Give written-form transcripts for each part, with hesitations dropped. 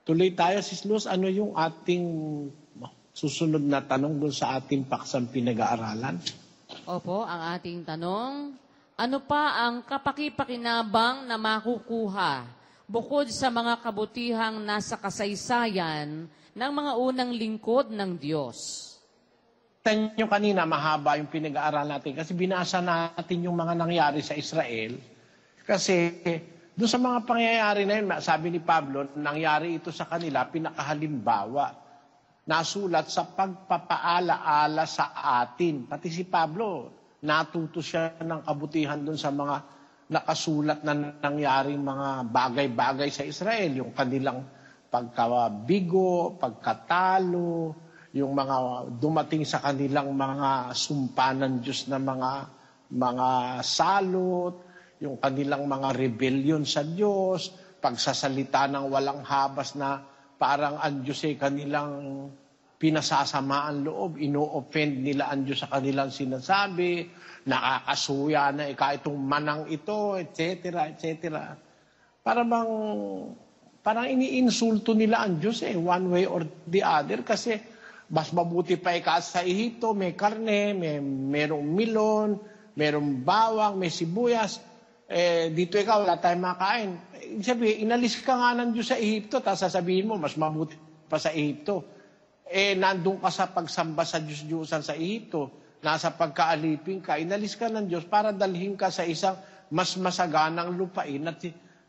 Tuloy tayo, Sis Luz, ano yung ating susunod na tanong doon sa ating paksang pinag-aaralan? Opo, ang ating tanong, ano pa ang kapakipakinabang na makukuha bukod sa mga kabutihang nasa kasaysayan ng mga unang lingkod ng Diyos? Tingnan nyo kanina, mahaba yung pinag-aaral natin kasi binasa natin yung mga nangyari sa Israel. Kasi doon sa mga pangyayari na yun, sabi ni Pablo, nangyari ito sa kanila, pinakahalimbawa. Nasulat sa pagpapaala-ala sa atin. Pati si Pablo, natuto siya ng kabutihan doon sa mga nakasulat na nangyaring mga bagay-bagay sa Israel. Yung kanilang pagkabigo, pagkatalo, yung mga dumating sa kanilang mga sumpa ng Diyos na mga salot, yung kanilang mga rebellion sa Diyos, pagsasalita ng walang habas na parang ang Diyos ay kanilang pinasasamaan loob, ino-offend nila ang Diyos sa kanilang sinasabi, nakakasuya na itong manang ito, etc., etc. Parang iniinsulto nila ang Diyos one way or the other kasi mas mabuti pa sa Ehipto, may karne, merong milon, merong bawang, may sibuyas. Dito ikaw, wala tayong makain. Sabihin, inalis ka nga ng Diyos sa Ehipto, tapos sasabihin mo, mas mabuti pa sa Ehipto. Nandun ka sa pagsamba sa Diyos-Diyusan sa Ehipto, nasa pagkaalipin ka, inalis ka ng Diyos para dalhin ka sa isang mas masaganang lupain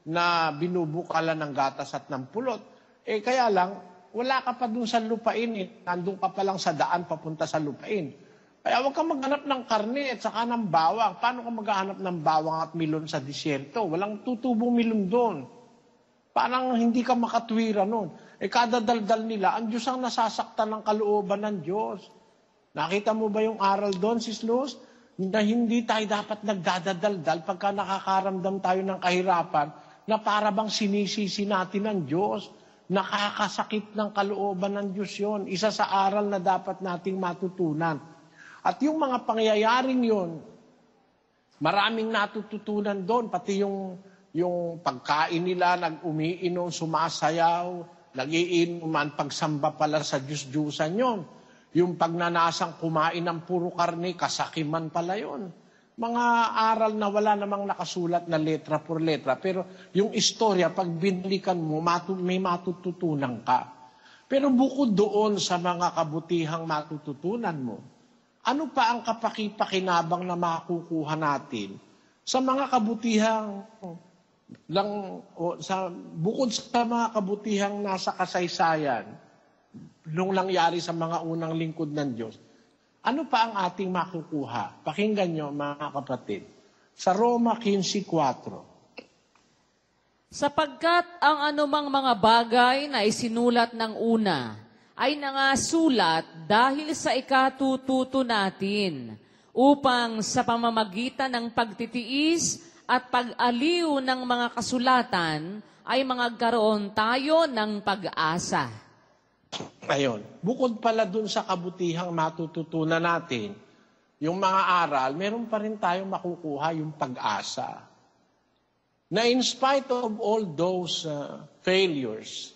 na binubukalan ng gatas at ng pulot. Kaya lang, wala ka pa dun sa lupain. Nandun ka pa lang sa daan papunta sa lupain. Kaya huwag kang maghanap ng karne at saka ng bawang. Paano ka maghanap ng bawang at milon sa disyerto? Walang tutubong milon doon. Parang hindi ka makatwira noon. Kada daldal nila, ang Diyos ang nasasaktan ng kalooban ng Diyos. Nakita mo ba yung aral doon, Sis Luz? Na hindi tayo dapat nagdadaldal pagka nakakaramdam tayo ng kahirapan na para bang sinisisi natin ang Diyos. Nakakasakit ng kalooban ng Diyos yun. Isa sa aral na dapat nating matutunan. At yung mga pangyayaring yun, maraming natututunan doon. Pati yung pagkain nila, nag-umiinom, sumasayaw, nag-iinuman, pagsamba pala sa Diyos-Diyusan yun. Yung pagnanasang kumain ng puro karne, kasakiman pala yun. Mga aral na wala namang nakasulat na letra por letra. Pero yung istorya, pag binalikan mo, may matututunan ka. Pero bukod doon sa mga kabutihang matututunan mo, ano pa ang kapakipakinabang na makukuha natin sa mga kabutihang bukod sa mga kabutihang nasa kasaysayan nung nangyari sa mga unang lingkod ng Diyos? Ano pa ang ating makukuha? Pakinggan nyo, mga kapatid. Sa Roma 15:4. Sapagkat ang anumang mga bagay na isinulat ng una ay nangasulat dahil sa ikatututo natin upang sa pamamagitan ng pagtitiis at pag-aliw ng mga kasulatan ay magkaroon tayo ng pag-asa. Ayun. Bukod pala dun sa kabutihang matututunan natin, yung mga aral, meron pa rin tayong makukuha yung pag-asa. Na in spite of all those failures,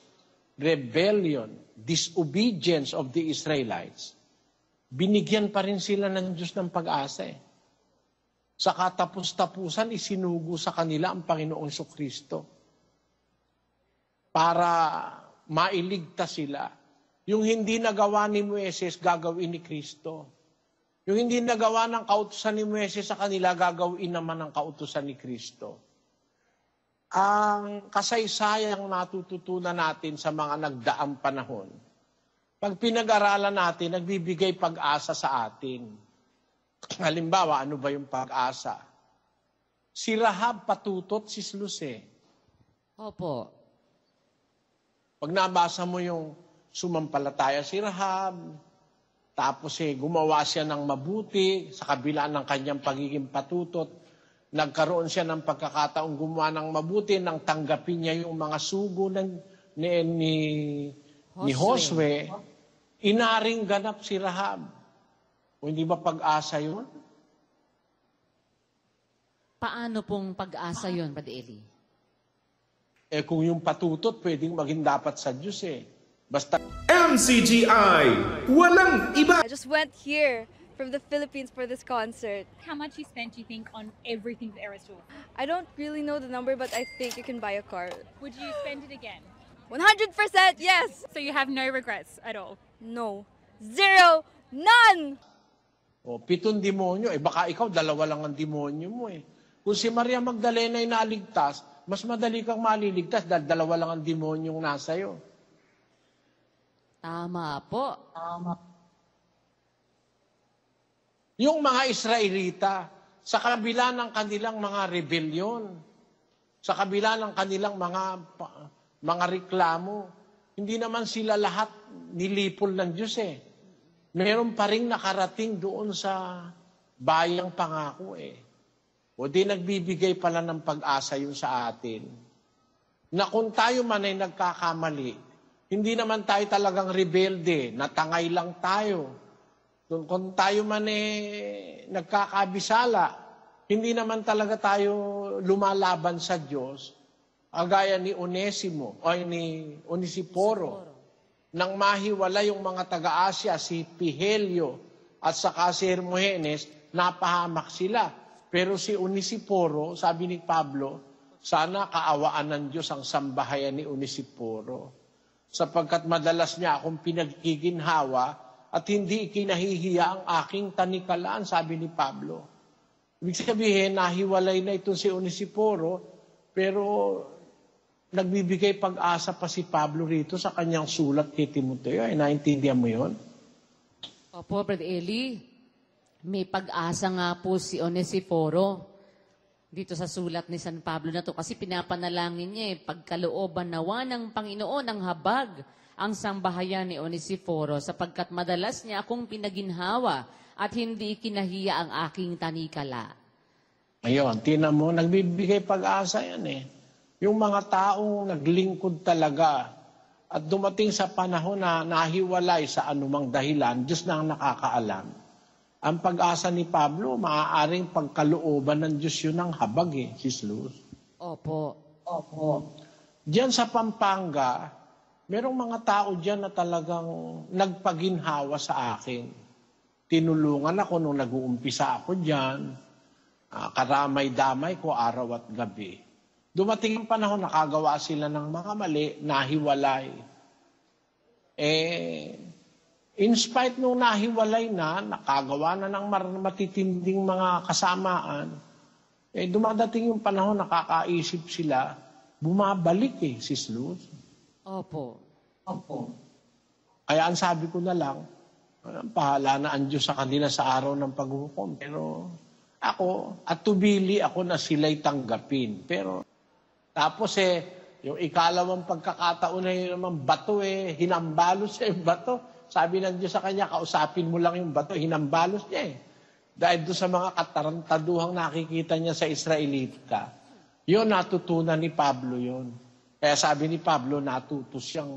rebellion, disobedience of the Israelites, binigyan pa rin sila ng Diyos ng pag-asa. Sa katapus-tapusan, isinugo sa kanila ang Panginoong Kristo para mailigtas sila. Yung hindi nagawa ni Moises, gagawin ni Kristo. Yung hindi nagawa ng kautusan ni Moises sa kanila, gagawin naman ng kautusan ni Kristo. Ang kasaysayang natututunan natin sa mga nagdaang panahon, pag pinag-aralan natin, nagbibigay pag-asa sa atin. Halimbawa, ano ba yung pag-asa? Si Rahab patutot, Sis Luz. Opo. Pag nabasa mo yung sumampalataya si Rahab, tapos gumawa siya ng mabuti sa kabila ng kanyang pagiging patutot, nagkaroon siya ng pagkakataong gumawa ng mabuti nang tanggapin niya yung mga sugo ni Josue, inaring ganap si Rahab. O hindi ba pag-asa yun? Paano pong pag-asa yun, Padre Eli? Eh kung yung patutot, pwedeng maging dapat sa Diyos eh. Basta MCGI, walang iba. I just went here from the Philippines for this concert. How much you spent, you think, on everything the Eras Tour? I don't really know the number, but I think you can buy a car. Would you spend it again? 100% yes! So you have no regrets at all? No. Zero. None! O, 7 demonyo, eh baka ikaw, 2 lang ang demonyo mo eh. Kung si Maria Magdalena ay naligtas, mas madali kang maliligtas dahil 2 lang ang demonyong nasa'yo. Tama po. Yung mga Israelita, sa kabila ng kanilang mga rebellion, sa kabila ng kanilang mga reklamo, hindi naman sila lahat nilipol ng Diyos eh. Meron pa rin nakarating doon sa bayang pangako eh. O di nagbibigay pala ng pag-asa yun sa atin. Na kung tayo man ay nagkakamali, hindi naman tayo talagang rebelde, natangay lang tayo. Kung tayo man eh nagkakabisala, hindi naman talaga tayo lumalaban sa Diyos, agaya ni Onesimo o ni Onesiporo. Nang mahiwala yung mga taga-Asya, si Pihelio at saka si Hermogenes, napahamak sila. Pero si Onesiporo, sabi ni Pablo, sana kaawaan ng Diyos ang sambahayan ni Onesiporo. Sapagkat madalas niya akong pinagkiginhawa at hindi ikinahihiya ang aking tanikalaan, sabi ni Pablo. Ibig sabihin, nahiwalay na itong si Onesiporo, pero nagbibigay pag-asa pa si Pablo rito sa kanyang sulat kay Timoteo. Ay, naintindihan mo yun? Opo, Brother Eli. May pag-asa nga po si Onesiforo dito sa sulat ni San Pablo na to. Kasi pinapanalangin niya pagkalooban nawa ng Panginoon ang habag ang sambahayan ni Onesiforo sapagkat madalas niya akong pinaginhawa at hindi kinahiya ang aking tanikala. Ayun, tinan mo, nagbibigay pag-asa yan eh. Yung mga taong naglingkod talaga at dumating sa panahon na nahiwalay sa anumang dahilan, Diyos na ang nakakaalam. Ang pag-asa ni Pablo, maaaring pagkalooban ng Diyos yun ang habag eh, Sis Luz. Opo. Diyan sa Pampanga, merong mga tao diyan na talagang nagpaginhawa sa akin. Tinulungan ako nung nag-uumpisa ako diyan. Karamay-damay ko araw at gabi. Dumating ang panahon, nakagawa sila ng mga mali, nahiwalay. In spite nung nahiwalay na, nakagawa na ng matitinding mga kasamaan, dumadating yung panahon, nakakaisip sila, bumabalik Sis Luz. Opo. Kaya ang sabi ko na lang, pahala na ang Diyos sa kanila sa araw ng paghukom. Pero ako, at tubili ako na sila'y tanggapin. Pero tapos yung ikalawang pagkakataon na yun naman, bato hinambalos siya yung bato. Sabi ng Diyos sa kanya, kausapin mo lang yung bato, hinambalos niya Dahil doon sa mga katarantaduhang nakikita niya sa Israelita, yun natutunan ni Pablo yun. Kaya sabi ni Pablo, natuto siyang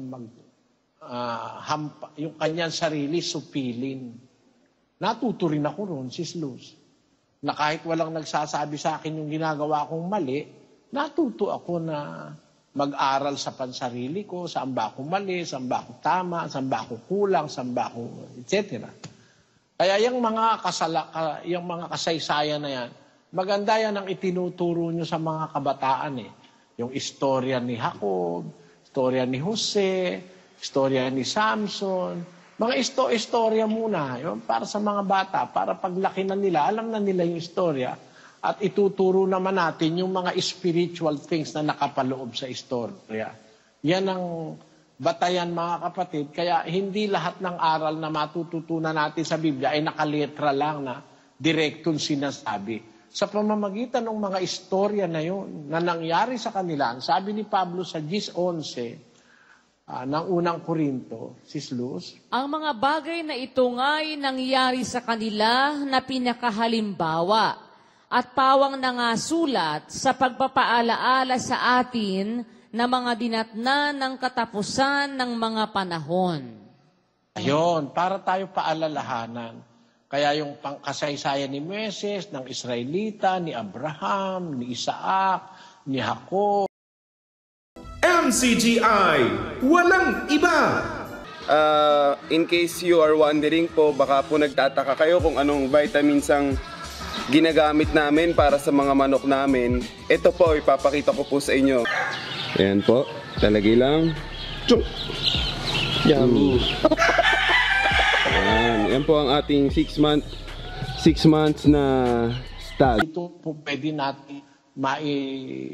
yung kanyang sarili supilin. Natuto rin ako ron, Sis Luz. Na kahit walang nagsasabi sa akin yung ginagawa kong mali, natuto ako na mag-aral sa pansarili ko, saan ba ako mali, saan ba ako tama, saan ba ako kulang, saan ba ako, etc. Kaya yung mga kasaysayan na yan, maganda yan ang itinuturo nyo sa mga kabataan Yung istorya ni Jacob, istorya ni Jose, istorya ni Samson, mga istorya muna, yun, para sa mga bata, para paglaki na nila, alam na nila yung istorya, at ituturo naman natin yung mga spiritual things na nakapaloob sa istorya. Yan ang batayan, mga kapatid. Kaya hindi lahat ng aral na matututunan natin sa Biblia ay nakaletra lang na direktong sinasabi. Sa pamamagitan ng mga istorya na yun, na nangyari sa kanila, sabi ni Pablo sa 10:11 ng unang Korinto, Sis Luz, Ang mga bagay na ito nga'y nangyari sa kanila na pinakahalimbawa at pawang nangasulat sa pagpapaalaala sa atin na mga dinatna ng katapusan ng mga panahon. Ayun, para tayo paalalahanan. Kaya yung kasaysayan ni Moises, ng Israelita, ni Abraham, ni Isaac, ni Jacob, ng CGI. Walang iba. In case you are wondering po, baka po nagtataka kayo kung anong vitamins ang ginagamit namin para sa mga manok namin. Ito po, ipapakita ko po sa inyo. Ayan po, talagay lang. Chuk! Yummy! Ayan po ang ating 6 months na stag. Ito po pwede natin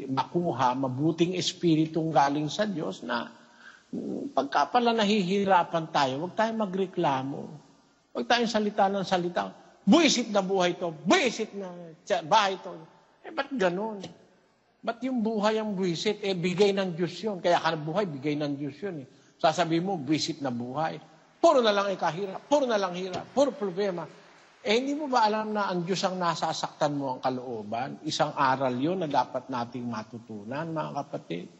makuha mabuting espiritong galing sa Diyos na pagka pala nahihirapan tayo, huwag tayong magreklamo. Huwag tayong salita ng salita. Buisit na buhay to. Buisit na bahay to. Ba't ganun? Ba't yung buhay ang buisit? Bigay ng Diyos yun. Kaya ka buhay, bigay ng Diyos yun. Sasabihin mo, buisit na buhay. Puro na lang ikahirap. Puro na lang hirap. Puro problema. Hindi mo ba alam na ang Diyos ang nasasaktan mo ang kalooban? Isang aral yun na dapat nating matutunan, mga kapatid.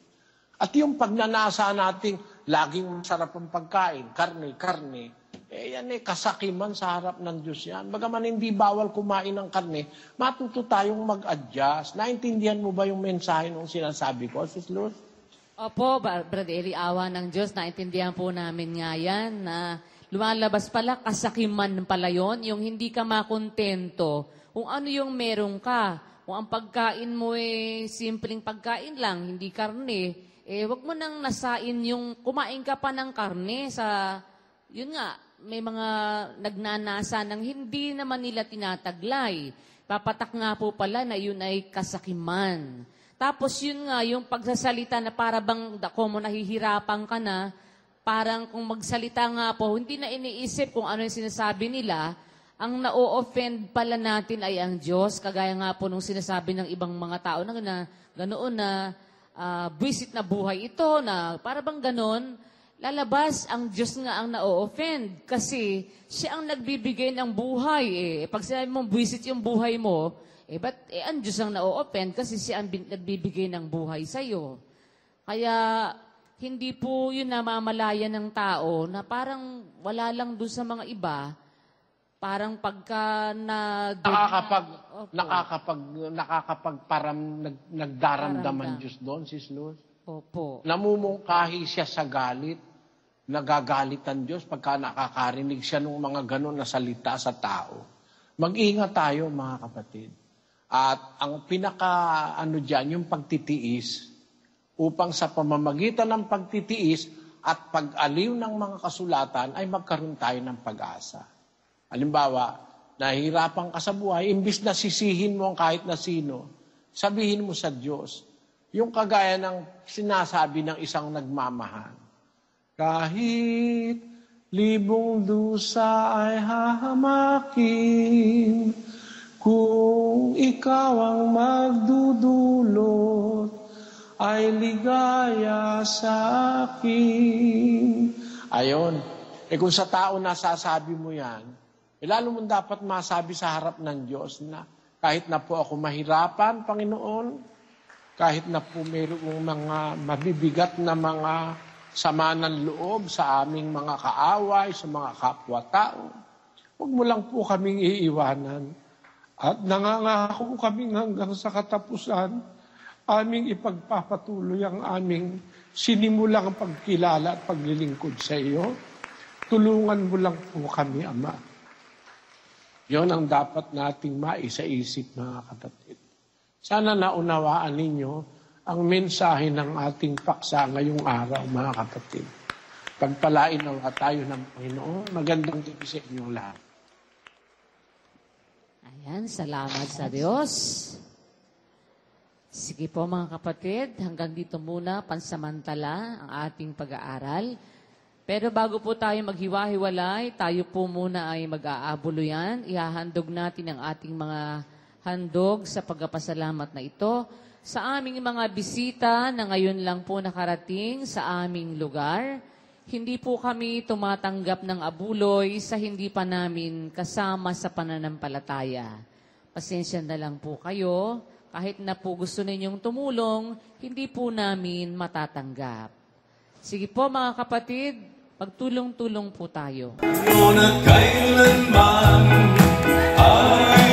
At yung pagnanasa nating laging masarap ang pagkain, karne, yan kasakiman sa harap ng Diyos yan. Bagaman hindi bawal kumain ng karne, matuto tayong mag-adjust. Naintindihan mo ba yung mensahe nung sinasabi ko, Sis Luz? Opo, Brother Eli, awa ng Diyos, naintindihan po namin nga yan na lumalabas pala, kasakiman pala yun, yung hindi ka makontento, kung ano yung meron ka. Kung ang pagkain mo simpleng pagkain lang, hindi karne, wag mo nang nasain yung kumain ka pa ng karne sa, yun nga, may mga nagnanasa ng hindi naman nila tinataglay. Papatak nga po pala na yun ay kasakiman. Tapos yun nga, yung pagsasalita na para bang ako mo nahihirapan ka na, parang kung magsalita nga po, hindi na iniisip kung ano yung sinasabi nila, ang na-o-offend pala natin ay ang Diyos. Kagaya nga po nung sinasabi ng ibang mga tao na ganoon na buwisit na buhay ito, na para bang ganon, lalabas ang Diyos nga ang na-o-offend. Kasi siya ang nagbibigay ng buhay. Pag sinabi mong buwisit yung buhay mo, ba't ang Diyos ang na-o-offend kasi siya ang nagbibigay ng buhay sa'yo. Kaya hindi po yun namamalaya ng tao na parang wala lang doon sa mga iba, parang pagka nagdaramdaman Diyos doon, Sis Luz. Opo. Namumungkahi siya sa galit, nagagalit ang Diyos pagka nakakarinig siya ng mga ganon na salita sa tao. Mag-ingat tayo, mga kapatid. At ang dyan, yung pagtitiis, upang sa pamamagitan ng pagtitiis at pag-aliw ng mga kasulatan ay magkaroon tayo ng pag-asa. Halimbawa, nahihirapan ka sa buhay, imbis na sisihin mo ang kahit na sino, sabihin mo sa Diyos, yung kagaya ng sinasabi ng isang nagmamahal, kahit libong dusa ay hahamakin, kung ikaw ang magdudulot, ay ligaya sa akin. Ayon. Kung sa tao nasasabi mo yan, lalo mo dapat masabi sa harap ng Diyos na kahit na po ako mahirapan, Panginoon, kahit na po mayroong mga mabibigat na mga sama ng loob sa aming mga kaaway, sa mga kapwa-tao, huwag mo lang po kaming iiwanan. At nangangako kaming hanggang sa katapusan, aming ipagpapatuloy ang aming sinimulang pagkilala at paglilingkod sa iyo. Tulungan mo lang po kami, Ama. Yon ang dapat nating maisaisip, mga kapatid. Sana naunawaan ninyo ang mensahe ng ating paksa ngayong araw, mga kapatid. Pagpalain nawa tayo ng Panginoon. Magandang gabi sa inyong lahat. Ayan, salamat sa Diyos. Sige po mga kapatid, hanggang dito muna pansamantala ang ating pag-aaral. Pero bago po tayo maghiwa-hiwalay, tayo po muna ay mag-aabuluyan. Ihahandog natin ang ating mga handog sa pagpapasalamat na ito sa aming mga bisita na ngayon lang po nakarating sa aming lugar. Hindi po kami tumatanggap ng abuloy sa hindi pa namin kasama sa pananampalataya. Pasensya na lang po kayo. Kahit na po gusto ninyong tumulong, hindi po namin matatanggap. Sige po mga kapatid, magtulong-tulong po tayo. Noon at kailanman ay